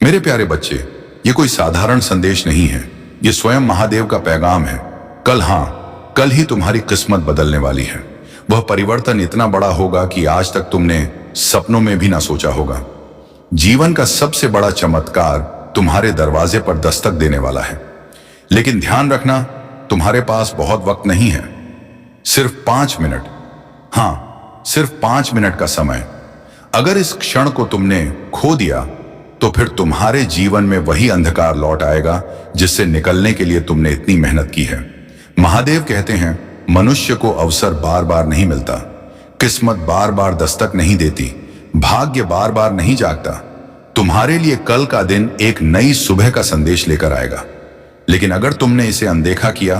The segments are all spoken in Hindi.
मेरे प्यारे बच्चे, ये कोई साधारण संदेश नहीं है, ये स्वयं महादेव का पैगाम है। कल ही तुम्हारी किस्मत बदलने वाली है। वह परिवर्तन इतना बड़ा होगा कि आज तक तुमने सपनों में भी ना सोचा होगा। जीवन का सबसे बड़ा चमत्कार तुम्हारे दरवाजे पर दस्तक देने वाला है। लेकिन ध्यान रखना, तुम्हारे पास बहुत वक्त नहीं है, सिर्फ 5 मिनट। हाँ, सिर्फ 5 मिनट का समय। अगर इस क्षण को तुमने खो दिया तो फिर तुम्हारे जीवन में वही अंधकार लौट आएगा जिससे निकलने के लिए तुमने इतनी मेहनत की है। महादेव कहते हैं, मनुष्य को अवसर बार बार नहीं मिलता, किस्मत बार बार दस्तक नहीं देती, भाग्य बार बार नहीं जागता। तुम्हारे लिए कल का दिन एक नई सुबह का संदेश लेकर आएगा। लेकिन अगर तुमने इसे अनदेखा किया,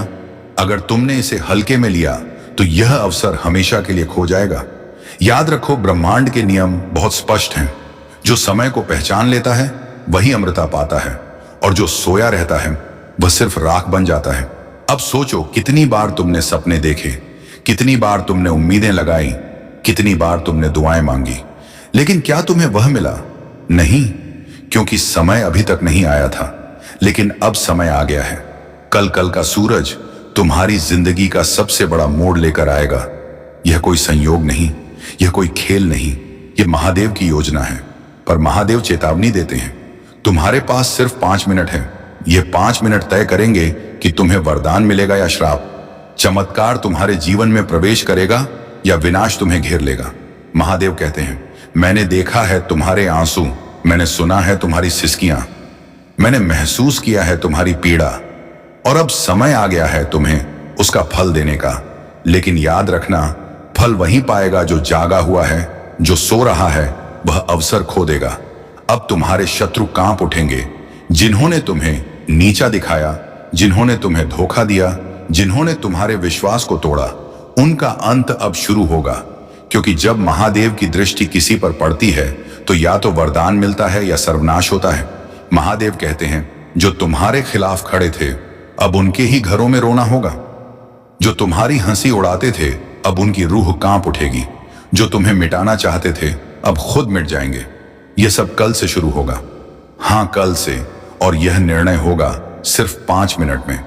अगर तुमने इसे हल्के में लिया, तो यह अवसर हमेशा के लिए खो जाएगा। याद रखो, ब्रह्मांड के नियम बहुत स्पष्ट हैं। जो समय को पहचान लेता है वही अमृता पाता है, और जो सोया रहता है वह सिर्फ राख बन जाता है। अब सोचो, कितनी बार तुमने सपने देखे, कितनी बार तुमने उम्मीदें लगाई, कितनी बार तुमने दुआएं मांगी, लेकिन क्या तुम्हें वह मिला? नहीं, क्योंकि समय अभी तक नहीं आया था। लेकिन अब समय आ गया है। कल का सूरज तुम्हारी जिंदगी का सबसे बड़ा मोड़ लेकर आएगा। यह कोई संयोग नहीं, यह कोई खेल नहीं, यह महादेव की योजना है। पर महादेव चेतावनी देते हैं, तुम्हारे पास सिर्फ 5 मिनट है। ये 5 मिनट तय करेंगे कि तुम्हें वरदान मिलेगा या श्राप, चमत्कार तुम्हारे जीवन में प्रवेश करेगा या विनाश तुम्हें घेर लेगा। महादेव कहते हैं, मैंने देखा है तुम्हारे आंसू, मैंने सुना है तुम्हारी सिसकियां, मैंने महसूस किया है तुम्हारी पीड़ा, और अब समय आ गया है तुम्हें उसका फल देने का। लेकिन याद रखना, फल वही पाएगा जो जागा हुआ है। जो सो रहा है वह अवसर खो देगा। अब तुम्हारे शत्रु कांप उठेंगे। जिन्होंने तुम्हें नीचा दिखाया, जिन्होंने तुम्हें धोखा दिया, जिन्होंने तुम्हारे विश्वास को तोड़ा, उनका अंत अब शुरू होगा। क्योंकि जब महादेव की दृष्टि किसी पर पड़ती है तो या तो वरदान मिलता है या सर्वनाश होता है। महादेव कहते हैं, जो तुम्हारे खिलाफ खड़े थे अब उनके ही घरों में रोना होगा। जो तुम्हारी हंसी उड़ाते थे अब उनकी रूह कांप उठेगी। जो तुम्हें मिटाना चाहते थे अब खुद मिट जाएंगे। यह सब कल से शुरू होगा। हाँ, कल से। और यह निर्णय होगा सिर्फ 5 मिनट में।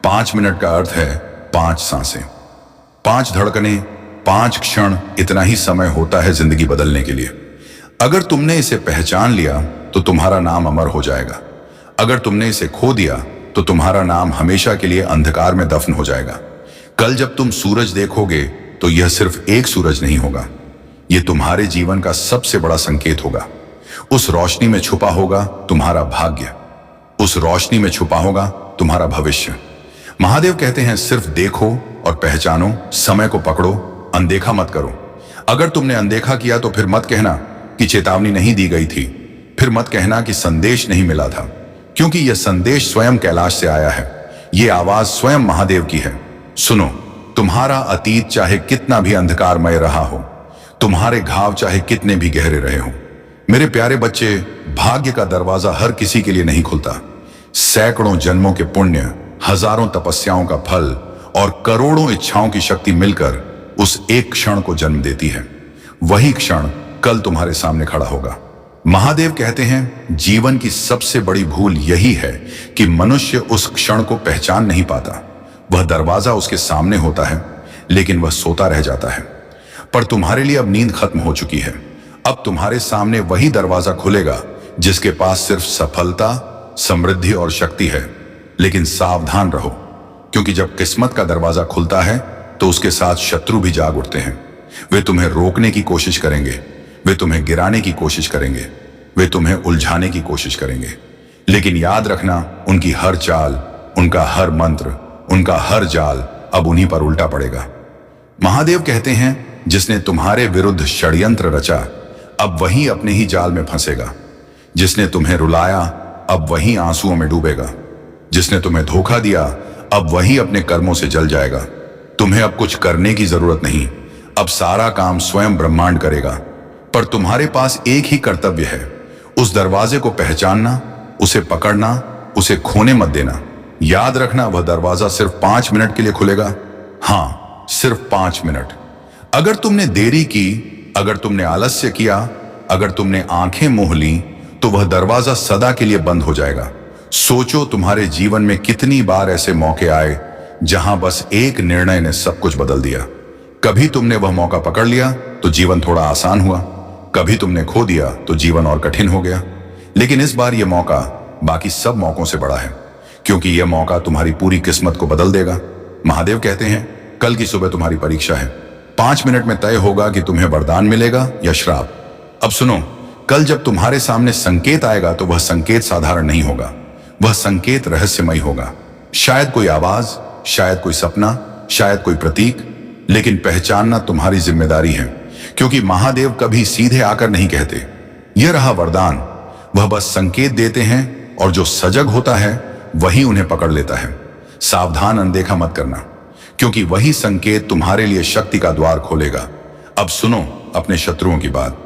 5 मिनट का अर्थ है 5 सांसें, 5 धड़कनें, 5 क्षण। इतना ही समय होता है जिंदगी बदलने के लिए। अगर तुमने इसे पहचान लिया तो तुम्हारा नाम अमर हो जाएगा। अगर तुमने इसे खो दिया तो तुम्हारा नाम हमेशा के लिए अंधकार में दफन हो जाएगा। कल जब तुम सूरज देखोगे तो यह सिर्फ एक सूरज नहीं होगा, यह तुम्हारे जीवन का सबसे बड़ा संकेत होगा। उस रोशनी में छुपा होगा तुम्हारा भाग्य, उस रोशनी में छुपा होगा तुम्हारा भविष्य। महादेव कहते हैं, सिर्फ देखो और पहचानो, समय को पकड़ो, अनदेखा मत करो। अगर तुमने अनदेखा किया तो फिर मत कहना कि चेतावनी नहीं दी गई थी, फिर मत कहना कि संदेश नहीं मिला था, क्योंकि यह संदेश स्वयं कैलाश से आया है। यह आवाज स्वयं महादेव की है। सुनो, तुम्हारा अतीत चाहे कितना भी अंधकारमय रहा हो, तुम्हारे घाव चाहे कितने भी गहरे रहे हो, मेरे प्यारे बच्चे, भाग्य का दरवाजा हर किसी के लिए नहीं खुलता। सैकड़ों जन्मों के पुण्य, हजारों तपस्याओं का फल और करोड़ों इच्छाओं की शक्ति मिलकर उस एक क्षण को जन्म देती है। वही क्षण कल तुम्हारे सामने खड़ा होगा। महादेव कहते हैं, जीवन की सबसे बड़ी भूल यही है कि मनुष्य उस क्षण को पहचान नहीं पाता। वह दरवाजा उसके सामने होता है लेकिन वह सोता रह जाता है। पर तुम्हारे लिए अब नींद खत्म हो चुकी है। अब तुम्हारे सामने वही दरवाजा खुलेगा जिसके पास सिर्फ सफलता, समृद्धि और शक्ति है। लेकिन सावधान रहो, क्योंकि जब किस्मत का दरवाजा खुलता है तो उसके साथ शत्रु भी जाग उठते हैं। वे तुम्हें रोकने की कोशिश करेंगे, वे तुम्हें गिराने की कोशिश करेंगे, वे तुम्हें उलझाने की कोशिश करेंगे। लेकिन याद रखना, उनकी हर चाल, उनका हर मंत्र, उनका हर जाल अब उन्हीं पर उल्टा पड़ेगा। महादेव कहते हैं, जिसने तुम्हारे विरुद्ध षड्यंत्र रचा अब वही अपने ही जाल में फंसेगा। जिसने तुम्हें रुलाया अब वही आंसुओं में डूबेगा। जिसने तुम्हें धोखा दिया अब वही अपने कर्मों से जल जाएगा। तुम्हें अब कुछ करने की जरूरत नहीं, अब सारा काम स्वयं ब्रह्मांड करेगा। पर तुम्हारे पास एक ही कर्तव्य है, उस दरवाजे को पहचानना, उसे पकड़ना, उसे खोने मत देना। याद रखना, वह दरवाजा सिर्फ 5 मिनट के लिए खुलेगा। हाँ, सिर्फ 5 मिनट। अगर तुमने देरी की, अगर तुमने आलस्य किया, अगर तुमने आंखें मोह ली, तो वह दरवाजा सदा के लिए बंद हो जाएगा। सोचो तुम्हारे जीवन में कितनी बार ऐसे मौके आए जहां बस एक निर्णय ने सब कुछ बदल दिया। कभी तुमने वह मौका पकड़ लिया तो जीवन थोड़ा आसान हुआ, कभी तुमने खो दिया तो जीवन और कठिन हो गया। लेकिन इस बार यह मौका बाकी सब मौकों से बड़ा है, क्योंकि यह मौका तुम्हारी पूरी किस्मत को बदल देगा। महादेव कहते हैं कल की सुबह तुम्हारी परीक्षा है। 5 मिनट में तय होगा कि तुम्हें वरदान मिलेगा या श्राप। अब सुनो, कल जब तुम्हारे सामने संकेत आएगा तो वह संकेत साधारण नहीं होगा, वह संकेत रहस्यमय होगा। शायद कोई आवाज, शायद कोई सपना, शायद कोई प्रतीक, लेकिन पहचानना तुम्हारी जिम्मेदारी है, क्योंकि महादेव कभी सीधे आकर नहीं कहते यह रहा वरदान। वह बस संकेत देते हैं और जो सजग होता है वही उन्हें पकड़ लेता है। सावधान, अनदेखा मत करना, क्योंकि वही संकेत तुम्हारे लिए शक्ति का द्वार खोलेगा। अब सुनो अपने शत्रुओं की बात।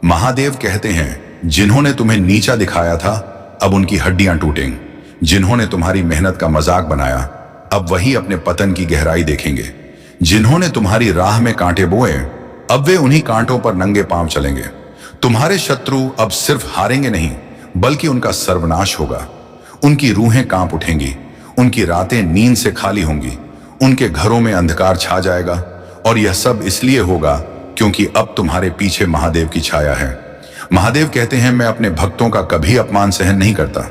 महादेव कहते हैं जिन्होंने तुम्हें नीचा दिखाया था अब उनकी हड्डियां टूटेंगी, जिन्होंने तुम्हारी मेहनत का मजाक बनाया अब वही अपने पतन की गहराई देखेंगे, जिन्होंने तुम्हारी राह में कांटे बोए अब वे उन्हीं कांटों पर नंगे पांव चलेंगे। तुम्हारे शत्रु अब सिर्फ हारेंगे नहीं, बल्कि उनका सर्वनाश होगा। उनकी रूहें कांप उठेंगी, उनकी रातें नींद से खाली होंगी, उनके घरों में अंधकार छा जाएगा। और यह सब इसलिए होगा क्योंकि अब तुम्हारे पीछे महादेव की छाया है। महादेव कहते हैं मैं अपने भक्तों का कभी अपमान सहन नहीं करता।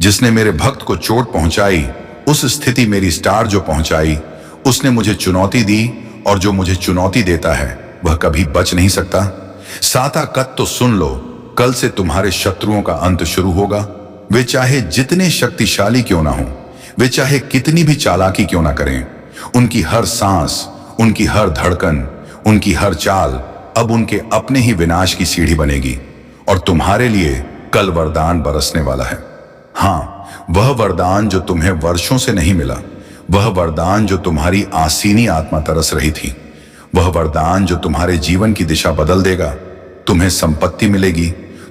जिसने मेरे भक्त को चोट पहुंचाई, उस स्थिति मेरी स्टार जो पहुंचाई, उसने मुझे चुनौती दी, और जो मुझे चुनौती देता है वह कभी बच नहीं सकता। साता कत तो सुन लो, कल से तुम्हारे शत्रुओं का अंत शुरू होगा। वे चाहे जितने शक्तिशाली क्यों ना हो, वे चाहे कितनी भी चालाकी क्यों ना करें, उनकी हर सांस, उनकी हर धड़कन, उनकी हर चाल अब उनके अपने ही विनाश की सीढ़ी बनेगी। और तुम्हारे लिए कल वरदान बरसने वाला है। हाँ, वह वरदान जो तुम्हें वर्षों से नहीं मिला, वह वरदान जो तुम्हारी आसीनी आत्मा तरस रही थी, वह वरदान जो तुम्हारे जीवन की दिशा बदल देगा। तुम्हें संपत्ति मिलेगी,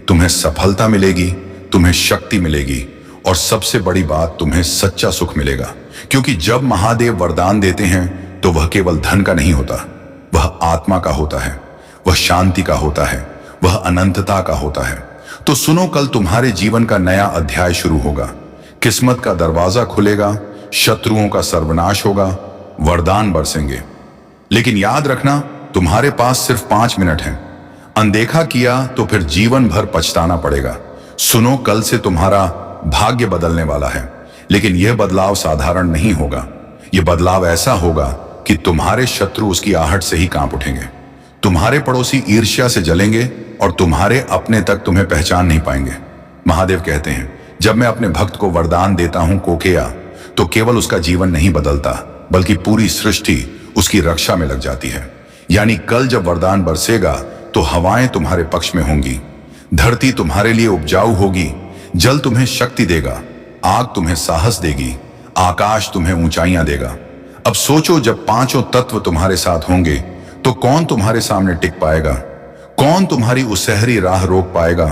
तुम्हें सफलता मिलेगी, तुम्हें शक्ति मिलेगी, और सबसे बड़ी बात, तुम्हें सच्चा सुख मिलेगा। क्योंकि जब महादेव वरदान देते हैं तो वह केवल धन का नहीं होता, वह आत्मा का होता है, वह शांति का होता है, वह अनंतता का होता है। तो सुनो, कल तुम्हारे जीवन का नया अध्याय शुरू होगा। किस्मत का दरवाजा खुलेगा, शत्रुओं का सर्वनाश होगा, वरदान बरसेंगे। लेकिन याद रखना, तुम्हारे पास सिर्फ 5 मिनट हैं। अनदेखा किया तो फिर जीवन भर पछताना पड़ेगा। सुनो, कल से तुम्हारा भाग्य बदलने वाला है, लेकिन यह बदलाव साधारण नहीं होगा। यह बदलाव ऐसा होगा कि तुम्हारे शत्रु उसकी आहट से ही कांप उठेंगे, तुम्हारे पड़ोसी ईर्ष्या से जलेंगे, और तुम्हारे अपने तक तुम्हें पहचान नहीं पाएंगे। महादेव कहते हैं जब मैं अपने भक्त को वरदान देता हूं कोकेया, तो केवल उसका जीवन नहीं बदलता, बल्कि पूरी सृष्टि उसकी रक्षा में लग जाती है। यानी कल जब वरदान बरसेगा तो हवाएं तुम्हारे पक्ष में होंगी, धरती तुम्हारे लिए उपजाऊ होगी, जल तुम्हें शक्ति देगा, आग तुम्हें साहस देगी, आकाश तुम्हें ऊंचाइयां देगा। अब सोचो, जब 5 तत्व तुम्हारे साथ होंगे तो कौन तुम्हारे सामने टिक पाएगा? कौन तुम्हारी उसहरी राह रोक पाएगा?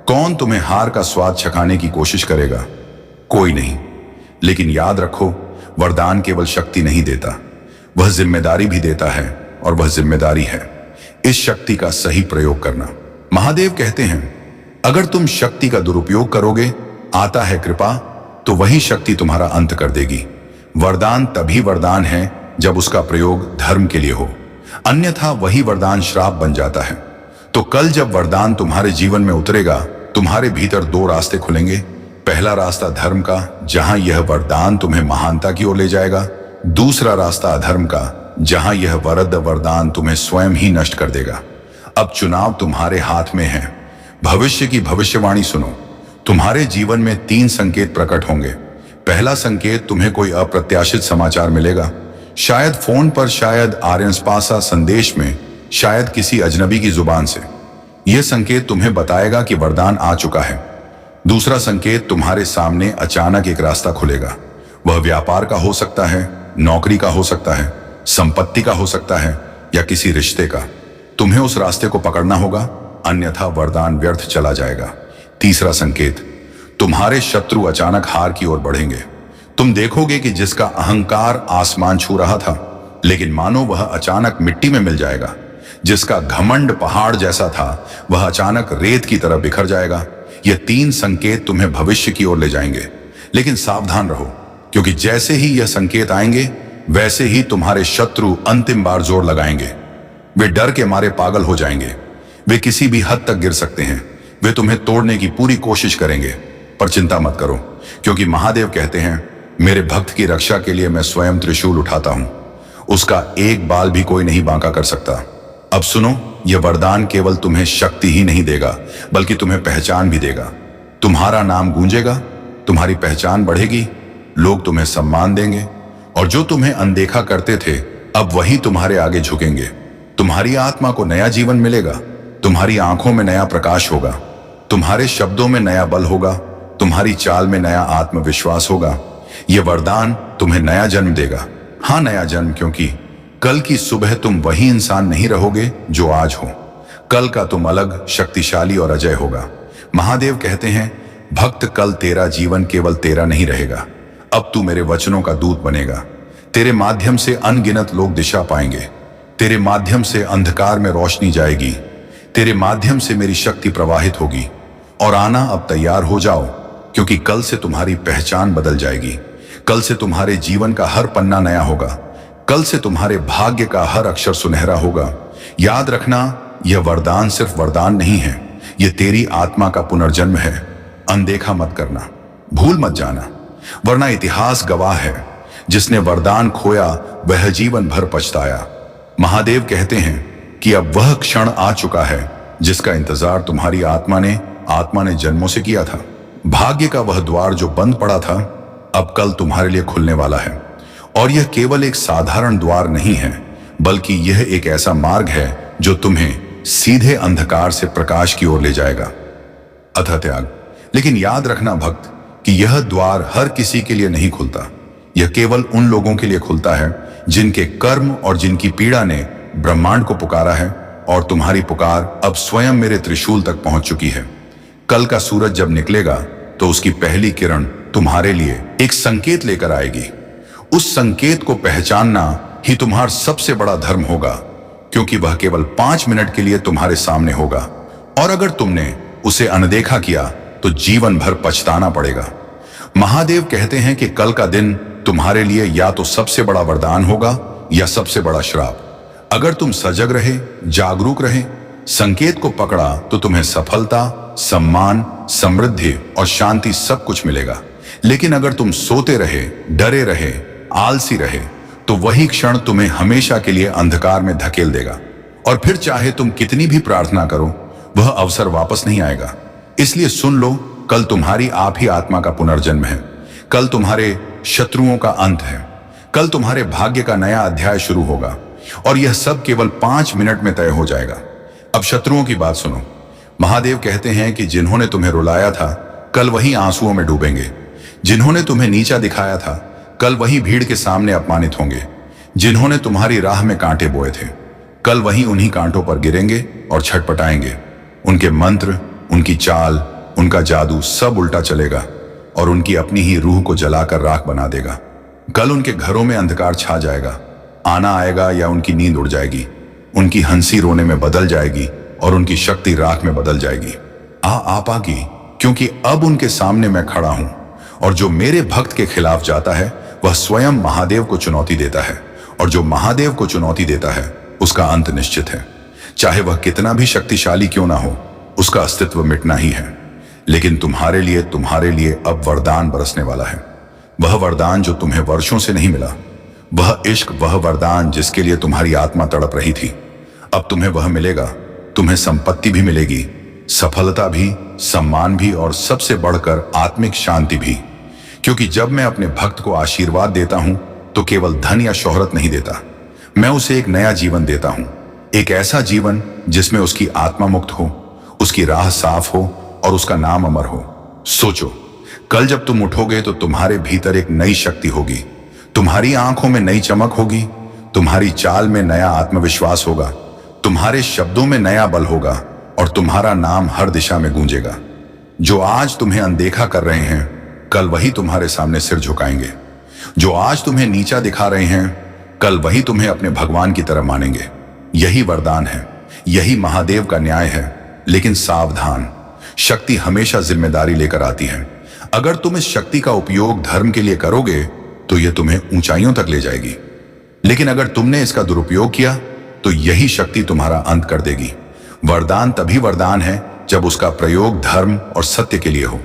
कौन तुम्हें हार का स्वाद चखाने की कोशिश करेगा? कोई नहीं। लेकिन याद रखो, वरदान केवल शक्ति नहीं देता, वह जिम्मेदारी भी देता है, और वह जिम्मेदारी है इस शक्ति का सही प्रयोग करना। महादेव कहते हैं अगर तुम शक्ति का दुरुपयोग करोगे, आता है कृपा, तो वही शक्ति तुम्हारा अंत कर देगी। वरदान तभी वरदान है जब उसका प्रयोग धर्म के लिए हो, अन्यथा वही वरदान श्राप बन जाता है। तो कल जब वरदान तुम्हारे जीवन में उतरेगा, तुम्हारे भीतर 2 रास्ते खुलेंगे। पहला रास्ता धर्म का, जहां यह वरदान तुम्हें महानता की ओर ले जाएगा। दूसरा रास्ता अधर्म का, जहां यह वरद वरदान तुम्हें स्वयं ही नष्ट कर देगा। अब चुनाव तुम्हारे हाथ में है। भविष्य की भविष्यवाणी सुनो। तुम्हारे जीवन में 3 संकेत प्रकट होंगे। पहला संकेत, तुम्हें कोई अप्रत्याशित समाचार मिलेगा, शायद फोन पर, शायद आर्यनस्पासा संदेश में, शायद किसी अजनबी की जुबान से। यह संकेत तुम्हें बताएगा कि वरदान आ चुका है। दूसरा संकेत, तुम्हारे सामने अचानक एक रास्ता खुलेगा। वह व्यापार का हो सकता है, नौकरी का हो सकता है, संपत्ति का हो सकता है, या किसी रिश्ते का। तुम्हें उस रास्ते को पकड़ना होगा, अन्यथा वरदान व्यर्थ चला जाएगा। तीसरा संकेत, तुम्हारे शत्रु अचानक हार की ओर बढ़ेंगे। तुम देखोगे कि जिसका अहंकार आसमान छू रहा था, लेकिन मानो वह अचानक मिट्टी में मिल जाएगा। जिसका घमंड पहाड़ जैसा था, वह अचानक रेत की तरह बिखर जाएगा। ये 3 संकेत तुम्हें भविष्य की ओर ले जाएंगे। लेकिन सावधान रहो, क्योंकि जैसे ही यह संकेत आएंगे वैसे ही तुम्हारे शत्रु अंतिम बार जोर लगाएंगे। वे डर के मारे पागल हो जाएंगे। वे किसी भी हद तक गिर सकते हैं। वे तुम्हें तोड़ने की पूरी कोशिश करेंगे, पर चिंता मत करो, क्योंकि महादेव कहते हैं, मेरे भक्त की रक्षा के लिए मैं स्वयं त्रिशूल उठाता हूं। उसका एक बाल भी कोई नहीं बांका कर सकता। अब सुनो, यह वरदान केवल तुम्हें शक्ति ही नहीं देगा, बल्कि तुम्हें पहचान भी देगा। तुम्हारा नाम गूंजेगा, तुम्हारी पहचान बढ़ेगी, लोग तुम्हें सम्मान देंगे, और जो तुम्हें अनदेखा करते थे अब वही तुम्हारे आगे झुकेंगे। तुम्हारी आत्मा को नया जीवन मिलेगा, तुम्हारी आंखों में नया प्रकाश होगा, तुम्हारे शब्दों में नया बल होगा, तुम्हारी चाल में नया आत्मविश्वास होगा। यह वरदान तुम्हें नया जन्म देगा। हाँ, नया जन्म, क्योंकि कल की सुबह तुम वही इंसान नहीं रहोगे जो आज हो। कल का तुम अलग, शक्तिशाली और अजय होगा। महादेव कहते हैं, भक्त, कल तेरा जीवन केवल तेरा नहीं रहेगा। अब तू मेरे वचनों का दूत बनेगा। तेरे माध्यम से अनगिनत लोग दिशा पाएंगे। तेरे माध्यम से अंधकार में रोशनी जाएगी। तेरे माध्यम से मेरी शक्ति प्रवाहित होगी। और आना, अब तैयार हो जाओ, क्योंकि कल से तुम्हारी पहचान बदल जाएगी। कल से तुम्हारे जीवन का हर पन्ना नया होगा। कल से तुम्हारे भाग्य का हर अक्षर सुनहरा होगा। याद रखना, यह वरदान सिर्फ वरदान नहीं है, यह तेरी आत्मा का पुनर्जन्म है। अनदेखा मत करना, भूल मत जाना, वरना इतिहास गवाह है, जिसने वरदान खोया वह जीवन भर पछताया। महादेव कहते हैं कि अब वह क्षण आ चुका है जिसका इंतजार तुम्हारी आत्मा ने जन्मों से किया था। भाग्य का वह द्वार जो बंद पड़ा था, अब कल तुम्हारे लिए खुलने वाला है। और यह केवल एक साधारण द्वार नहीं है, बल्कि यह एक ऐसा मार्ग है जो तुम्हें सीधे अंधकार से प्रकाश की ओर ले जाएगा। अतः त्याग। लेकिन याद रखना भक्त, कि यह द्वार हर किसी के लिए नहीं खुलता। यह केवल उन लोगों के लिए खुलता है जिनके कर्म और जिनकी पीड़ा ने ब्रह्मांड को पुकारा है। और तुम्हारी पुकार अब स्वयं मेरे त्रिशूल तक पहुंच चुकी है। कल का सूरज जब निकलेगा तो उसकी पहली किरण तुम्हारे लिए एक संकेत लेकर आएगी। उस संकेत को पहचानना ही तुम्हारा सबसे बड़ा धर्म होगा, क्योंकि वह केवल 5 मिनट के लिए तुम्हारे सामने होगा। और अगर तुमने उसे अनदेखा किया तो जीवन भर पछताना पड़ेगा। महादेव कहते हैं कि कल का दिन तुम्हारे लिए या तो सबसे बड़ा वरदान होगा या सबसे बड़ा श्राप। अगर तुम सजग रहे, जागरूक रहे, संकेत को पकड़ा, तो तुम्हें सफलता, सम्मान, समृद्धि और शांति सब कुछ मिलेगा। लेकिन अगर तुम सोते रहे, डरे रहे, आलसी रहे, तो वही क्षण तुम्हें हमेशा के लिए अंधकार में धकेल देगा। और फिर चाहे तुम कितनी भी प्रार्थना करो, वह अवसर वापस नहीं आएगा। इसलिए सुन लो, कल तुम्हारी आप ही आत्मा का पुनर्जन्म है। कल तुम्हारे शत्रुओं का अंत है। कल तुम्हारे भाग्य का नया अध्याय शुरू होगा। और यह सब केवल 5 मिनट में तय हो जाएगा। अब शत्रुओं की बात सुनो। महादेव कहते हैं कि जिन्होंने तुम्हें रुलाया था, कल वही आंसुओं में डूबेंगे। जिन्होंने तुम्हें नीचा दिखाया था, कल वही भीड़ के सामने अपमानित होंगे। जिन्होंने तुम्हारी राह में कांटे बोए थे, कल वही उन्हीं कांटों पर गिरेंगे और छटपटाएंगे। उनके मंत्र, उनकी चाल, उनका जादू सब उल्टा चलेगा और उनकी अपनी ही रूह को जलाकर राख बना देगा। कल उनके घरों में अंधकार छा जाएगा। आना आएगा या उनकी नींद उड़ जाएगी। उनकी हंसी रोने में बदल जाएगी और उनकी शक्ति राख में बदल जाएगी। आ पागी, क्योंकि अब उनके सामने मैं खड़ा हूं। और जो मेरे भक्त के खिलाफ जाता है, वह स्वयं महादेव को चुनौती देता है। और जो महादेव को चुनौती देता है, उसका अंत निश्चित है। चाहे वह कितना भी शक्तिशाली क्यों ना हो, उसका अस्तित्व मिटना ही है। लेकिन तुम्हारे लिए अब वरदान बरसने वाला है। वह वरदान जो तुम्हें वर्षों से नहीं मिला, वह इश्क, वह वरदान जिसके लिए तुम्हारी आत्मा तड़प रही थी, अब तुम्हें वह मिलेगा। तुम्हें संपत्ति भी मिलेगी, सफलता भी, सम्मान भी और सबसे बढ़कर आत्मिक शांति भी। क्योंकि जब मैं अपने भक्त को आशीर्वाद देता हूं तो केवल धन या शोहरत नहीं देता, मैं उसे एक नया जीवन देता हूं। एक ऐसा जीवन जिसमें उसकी आत्मा मुक्त हो, उसकी राह साफ हो और उसका नाम अमर हो। सोचो, कल जब तुम उठोगे तो तुम्हारे भीतर एक नई शक्ति होगी। तुम्हारी आंखों में नई चमक होगी, तुम्हारी चाल में नया आत्मविश्वास होगा, तुम्हारे शब्दों में नया बल होगा और तुम्हारा नाम हर दिशा में गूंजेगा। जो आज तुम्हें अनदेखा कर रहे हैं, कल वही तुम्हारे सामने सिर झुकाएंगे। जो आज तुम्हें नीचा दिखा रहे हैं, कल वही तुम्हें अपने भगवान की तरह मानेंगे। यही वरदान है, यही महादेव का न्याय है। लेकिन सावधान, शक्ति हमेशा जिम्मेदारी लेकर आती है। अगर तुम इस शक्ति का उपयोग धर्म के लिए करोगे तो यह तुम्हें ऊंचाइयों तक ले जाएगी, लेकिन अगर तुमने इसका दुरुपयोग किया तो यही शक्ति तुम्हारा अंत कर देगी। वरदान तभी वरदान है जब उसका प्रयोग धर्म और सत्य के लिए हो,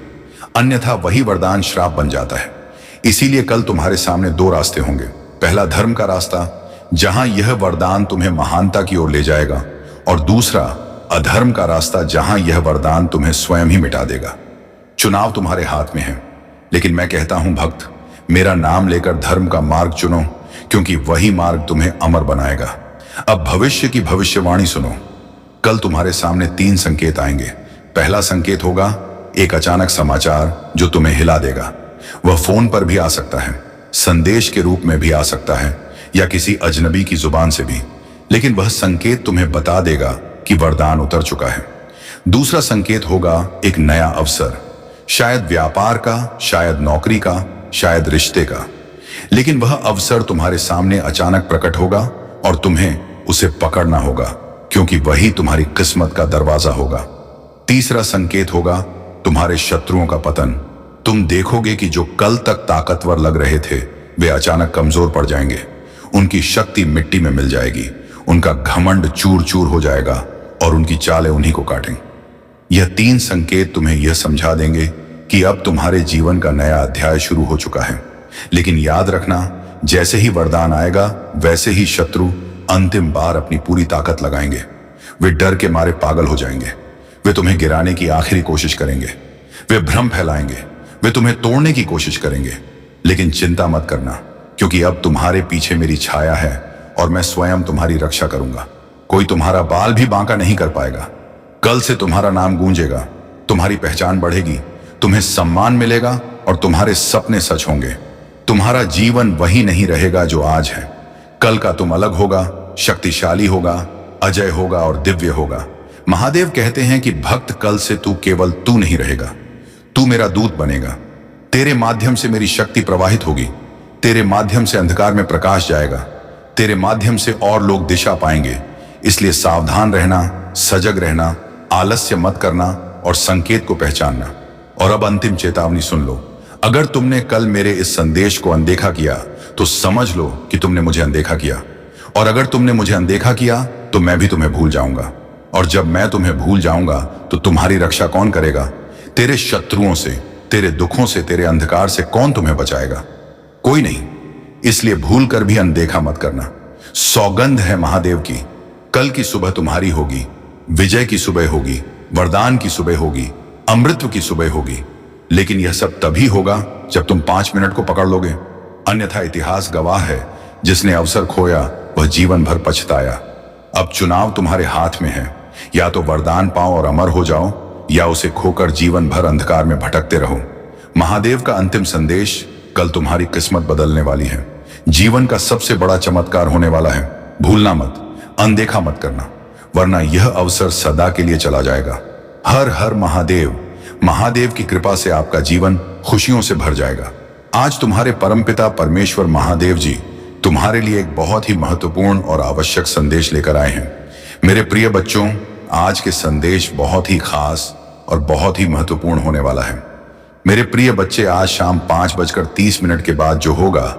अन्यथा वही वरदान श्राप बन जाता है। इसीलिए कल तुम्हारे सामने दो रास्ते होंगे। पहला धर्म का रास्ता, जहां यह वरदान तुम्हें महानता की ओर ले जाएगा, और दूसरा अधर्म का रास्ता, जहां यह वरदान तुम्हें स्वयं ही मिटा देगा। चुनाव तुम्हारे हाथ में है, लेकिन मैं कहता हूं भक्त, मेरा नाम लेकर धर्म का मार्ग चुनो, क्योंकि वही मार्ग तुम्हें अमर बनाएगा। अब भविष्य की भविष्यवाणी सुनो। कल तुम्हारे सामने 3 संकेत आएंगे। पहला संकेत होगा एक अचानक समाचार जो तुम्हें हिला देगा। वह फोन पर भी आ सकता है, संदेश के रूप में भी आ सकता है, या किसी अजनबी की जुबान से भी, लेकिन वह संकेत तुम्हें बता देगा कि वरदान उतर चुका है। दूसरा संकेत होगा एक नया अवसर, शायद व्यापार का, शायद नौकरी का, शायद रिश्ते का, लेकिन वह अवसर तुम्हारे सामने अचानक प्रकट होगा और तुम्हें उसे पकड़ना होगा, क्योंकि वही तुम्हारी किस्मत का दरवाजा होगा। तीसरा संकेत होगा तुम्हारे शत्रुओं का पतन। तुम देखोगे कि जो कल तक ताकतवर लग रहे थे वे अचानक कमजोर पड़ जाएंगे, उनकी शक्ति मिट्टी में मिल जाएगी, उनका घमंड चूर चूर हो जाएगा और उनकी चालें उन्हीं को काटेंगी। यह 3 संकेत तुम्हें यह समझा देंगे कि अब तुम्हारे जीवन का नया अध्याय शुरू हो चुका है। लेकिन याद रखना, जैसे ही वरदान आएगा वैसे ही शत्रु अंतिम बार अपनी पूरी ताकत लगाएंगे। वे डर के मारे पागल हो जाएंगे, वे तुम्हें गिराने की आखिरी कोशिश करेंगे, वे भ्रम फैलाएंगे, वे तुम्हें तोड़ने की कोशिश करेंगे। लेकिन चिंता मत करना, क्योंकि अब तुम्हारे पीछे मेरी छाया है और मैं स्वयं तुम्हारी रक्षा करूंगा। कोई तुम्हारा बाल भी बांका नहीं कर पाएगा। कल से तुम्हारा नाम गूंजेगा, तुम्हारी पहचान बढ़ेगी, तुम्हें सम्मान मिलेगा और तुम्हारे सपने सच होंगे। तुम्हारा जीवन वही नहीं रहेगा जो आज है। कल का तुम अलग होगा, शक्तिशाली होगा, अजय होगा और दिव्य होगा। महादेव कहते हैं कि भक्त, कल से तू केवल तू नहीं रहेगा, तू मेरा दूत बनेगा। तेरे माध्यम से मेरी शक्ति प्रवाहित होगी, तेरे माध्यम से अंधकार में प्रकाश जाएगा, तेरे माध्यम से और लोग दिशा पाएंगे। इसलिए सावधान रहना, सजग रहना, आलस्य मत करना और संकेत को पहचानना। और अब अंतिम चेतावनी सुन लो, अगर तुमने कल मेरे इस संदेश को अनदेखा किया तो समझ लो कि तुमने मुझे अनदेखा किया, और अगर तुमने मुझे अनदेखा किया तो मैं भी तुम्हें भूल जाऊंगा, और जब मैं तुम्हें भूल जाऊंगा तो तुम्हारी रक्षा कौन करेगा? तेरे शत्रुओं से, तेरे दुखों से, तेरे अंधकार से कौन तुम्हें बचाएगा? कोई नहीं। इसलिए भूल कर भी अनदेखा मत करना। सौगंध है महादेव की, कल की सुबह तुम्हारी होगी, विजय की सुबह होगी, वरदान की सुबह होगी, अमृत की सुबह होगी। लेकिन यह सब तभी होगा जब तुम 5 मिनट को पकड़ लोगे, अन्यथा इतिहास गवाह है, जिसने अवसर खोया वह जीवन भर पछताया। अब चुनाव तुम्हारे हाथ में है, या तो वरदान पाओ और अमर हो जाओ, या उसे खोकर जीवन भर अंधकार में भटकते रहो। महादेव का अंतिम संदेश, कल तुम्हारी किस्मत बदलने वाली है, जीवन का सबसे बड़ा चमत्कार होने वाला है। भूलना मत, अनदेखा मत करना, वरना यह अवसर सदा के लिए चला जाएगा। हर हर महादेव। महादेव की कृपा से आपका जीवन खुशियों से भर जाएगा। आज तुम्हारे परमपिता परमेश्वर महादेव जी तुम्हारे लिए एक बहुत ही महत्वपूर्ण और आवश्यक संदेश लेकर आए हैं। मेरे प्रिय बच्चों, आज के संदेश बहुत ही खास और बहुत ही महत्वपूर्ण होने वाला है। मेरे प्रिय बच्चे, आज शाम 5:30 के बाद जो होगा,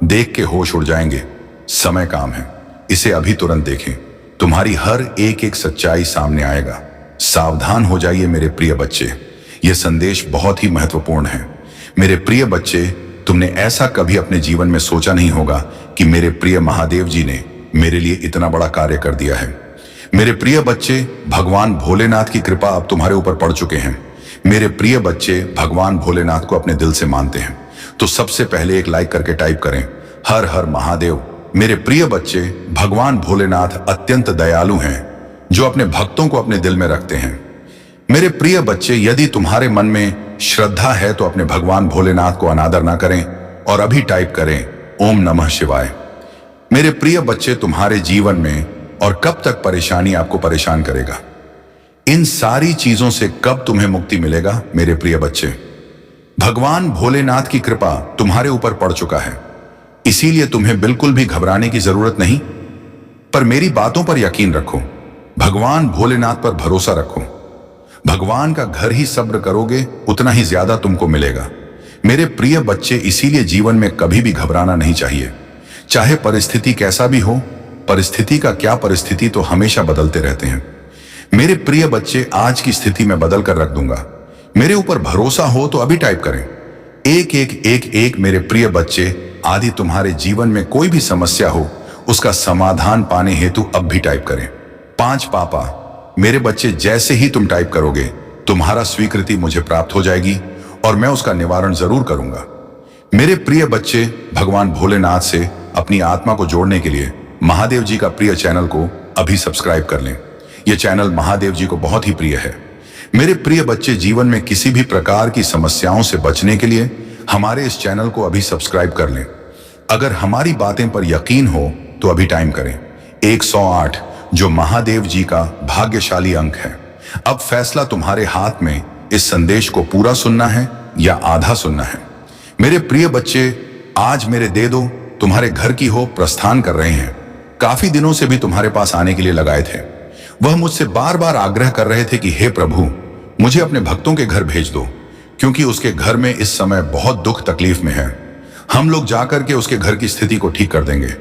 देख के होश उड़ जाएंगे। समय काम है, इसे अभी तुरंत देखें। तुम्हारी हर एक एक सच्चाई सामने आएगा। सावधान हो जाइए मेरे प्रिय बच्चे, यह संदेश बहुत ही महत्वपूर्ण है। मेरे प्रिय बच्चे, तुमने ऐसा कभी अपने जीवन में सोचा नहीं होगा कि मेरे प्रिय महादेव जी ने मेरे लिए इतना बड़ा कार्य कर दिया है। मेरे प्रिय बच्चे, भगवान भोलेनाथ की कृपा अब तुम्हारे ऊपर पड़ चुके हैं। मेरे प्रिय बच्चे भगवान भोलेनाथ को अपने दिल से मानते हैं, तो सबसे पहले एक लाइक करके टाइप करें, हर हर महादेव। मेरे प्रिय बच्चे, भगवान भोलेनाथ अत्यंत दयालु हैं, जो अपने भक्तों को अपने दिल में रखते हैं। मेरे प्रिय बच्चे, यदि तुम्हारे मन में श्रद्धा है तो अपने भगवान भोलेनाथ को अनादर ना करें और अभी टाइप करें ओम नमः शिवाय। मेरे प्रिय बच्चे, तुम्हारे जीवन में और कब तक परेशानी आपको परेशान करेगा? इन सारी चीजों से कब तुम्हें मुक्ति मिलेगा? मेरे प्रिय बच्चे, भगवान भोलेनाथ की कृपा तुम्हारे ऊपर पड़ चुका है, इसीलिए तुम्हें बिल्कुल भी घबराने की जरूरत नहीं। पर मेरी बातों पर यकीन रखो, भगवान भोलेनाथ पर भरोसा रखो। भगवान का घर ही सब्र करोगे उतना ही ज्यादा तुमको मिलेगा। मेरे प्रिय बच्चे, इसीलिए जीवन में कभी भी घबराना नहीं चाहिए। चाहे परिस्थिति कैसा भी हो, परिस्थिति का क्या, परिस्थिति तो हमेशा बदलते रहते हैं। मेरे प्रिय बच्चे, आज की स्थिति में बदल कर रख दूंगा। मेरे ऊपर भरोसा हो तो अभी टाइप करें, एक एक एक एक। मेरे प्रिय बच्चे, आदि तुम्हारे जीवन में कोई भी समस्या हो उसका समाधान पाने हेतु अब भी टाइप करें 5 पापा। मेरे बच्चे, जैसे ही तुम टाइप करोगे तुम्हारा स्वीकृति मुझे प्राप्त हो जाएगी और मैं उसका निवारण जरूर करूंगा। मेरे प्रिय बच्चे, भगवान भोलेनाथ से अपनी आत्मा को जोड़ने के लिए महादेव जी का प्रिय चैनल को अभी सब्सक्राइब कर लें। यह चैनल महादेव जी को बहुत ही प्रिय है। मेरे प्रिय बच्चे, जीवन में किसी भी प्रकार की समस्याओं से बचने के लिए हमारे इस चैनल को अभी सब्सक्राइब कर लें। अगर हमारी बातें पर यकीन हो तो अभी टाइम करें 108, जो महादेव जी का भाग्यशाली अंक है। अब फैसला तुम्हारे हाथ में, इस संदेश को पूरा सुनना है या आधा सुनना है। मेरे प्रिय बच्चे, आज मेरे दे दो तुम्हारे घर की हो प्रस्थान कर रहे हैं। काफी दिनों से भी तुम्हारे पास आने के लिए लगाए थे। वह मुझसे बार बार आग्रह कर रहे थे कि हे प्रभु, मुझे अपने भक्तों के घर भेज दो, क्योंकि उसके घर में इस समय बहुत दुख तकलीफ में है। हम लोग जाकर के उसके घर की स्थिति को ठीक कर देंगे,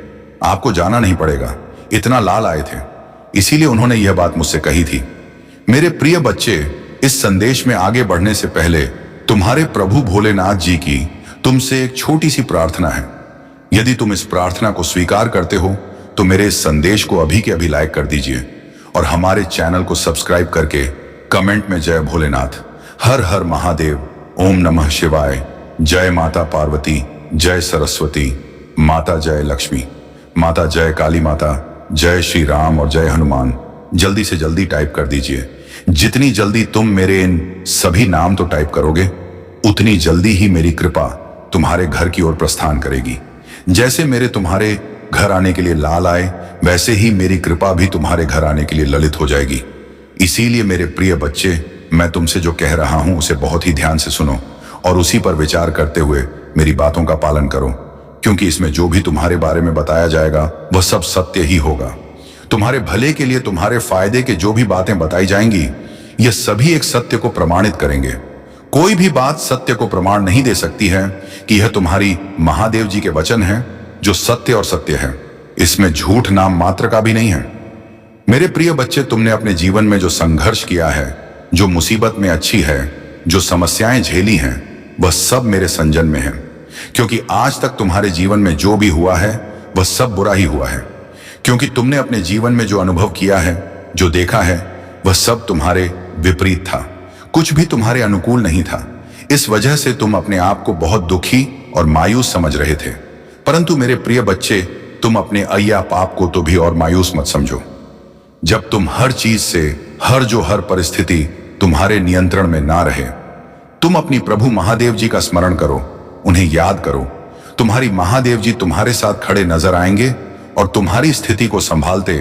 आपको जाना नहीं पड़ेगा। इतना लाल आए थे, इसीलिए उन्होंने यह बात मुझसे कही थी। मेरे प्रिय बच्चे, इस संदेश में आगे बढ़ने से पहले तुम्हारे प्रभु भोलेनाथ जी की तुमसे एक छोटी सी प्रार्थना है। यदि तुम इस प्रार्थना को स्वीकार करते हो तो मेरे इस संदेश को अभी के अभी लाइक कर दीजिए और हमारे चैनल को सब्सक्राइब करके कमेंट में जय भोलेनाथ, हर हर महादेव, ओम नमः शिवाय, जय माता पार्वती, जय सरस्वती माता, जय लक्ष्मी माता, जय काली माता, जय श्री राम और जय हनुमान। जल्दी से जल्दी टाइप कर दीजिए। जितनी जल्दी तुम मेरे इन सभी नाम तो टाइप करोगे उतनी जल्दी ही मेरी कृपा तुम्हारे घर की ओर प्रस्थान करेगी। जैसे मेरे तुम्हारे घर आने के लिए लाल आए, वैसे ही मेरी कृपा भी तुम्हारे घर आने के लिए ललित हो जाएगी। इसीलिए मेरे प्रिय बच्चे, मैं तुमसे जो कह रहा हूं उसे बहुत ही ध्यान से सुनो और उसी पर विचार करते हुए मेरी बातों का पालन करो, क्योंकि इसमें जो भी तुम्हारे बारे में बताया जाएगा वह सब सत्य ही होगा। तुम्हारे भले के लिए, तुम्हारे फायदे के जो भी बातें बताई जाएंगी, यह सभी एक सत्य को प्रमाणित करेंगे। कोई भी बात सत्य को प्रमाण नहीं दे सकती है कि यह तुम्हारी महादेव जी के वचन हैं जो सत्य और सत्य है। इसमें झूठ नाम मात्र का भी नहीं है। मेरे प्रिय बच्चे, तुमने अपने जीवन में जो संघर्ष किया है, जो मुसीबत में अच्छी है, जो समस्याएं झेली हैं, वह सब मेरे संजन में है। क्योंकि आज तक तुम्हारे जीवन में जो भी हुआ है वह सब बुरा ही हुआ है। क्योंकि तुमने अपने जीवन में जो अनुभव किया है, जो देखा है, वह सब तुम्हारे विपरीत था। कुछ भी तुम्हारे अनुकूल नहीं था। इस वजह से तुम अपने आप को बहुत दुखी और मायूस समझ रहे थे। परंतु मेरे प्रिय बच्चे, तुम अपने अय्या पाप को तो भी और मायूस मत समझो। जब तुम हर चीज से, हर परिस्थिति तुम्हारे नियंत्रण में ना रहे, तुम अपनी प्रभु महादेव जी का स्मरण करो, उन्हें याद करो। तुम्हारी महादेव जी तुम्हारे साथ खड़े नजर आएंगे और तुम्हारी स्थिति को संभालते